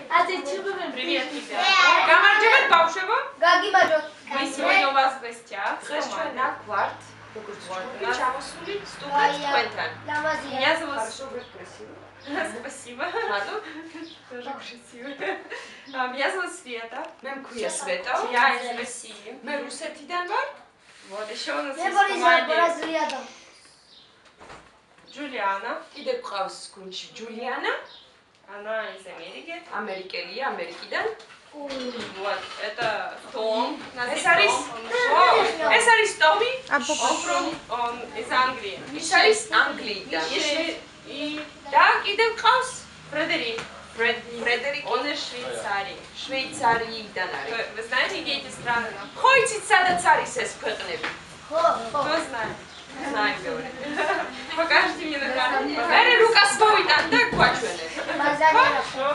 Привет, ребята. Გამარჯობათ ბავშვებო. გაგიმარჯოთ. Мы сегодня у вас в гостях. დღეს ჩვენ აქ ვართ, როგორც ჯგუფი ჩამოსული სტუმრად თქვენთან. Меня зовут Супер красиво. Спасибо. Ладно? Тоже красиво. Меня зовут Света. მე მქვია სვეტო. Я из России. მე რუსეთიდან ვარ. Вот еще у нас მე есть в ბორიზა команде ბრაზილიადან. Джулиана. კიდე ყავს გუნდში ჯულიანა, Она из Америки. ამერიკელია, ამერიკიდან. Вот, это Том. У нас ეს есть არის Том. ეს არის ტომი, Он из Англии. ის არის ანგლიიდან. И და კიდე ყავს Фредерик. ფრედერიკი, Он из Швейцарии. შვეიცარიიდან არის. Вы знаете, где эти страны? ხო იცით სადაც არის ეს ქვეყნები? ხო, ხო. Кто знает? знаем, говорит. Покажите мне на карту. მე რუკას მოვიტან და გვაჩვენე. ბაზარია. Хорошо.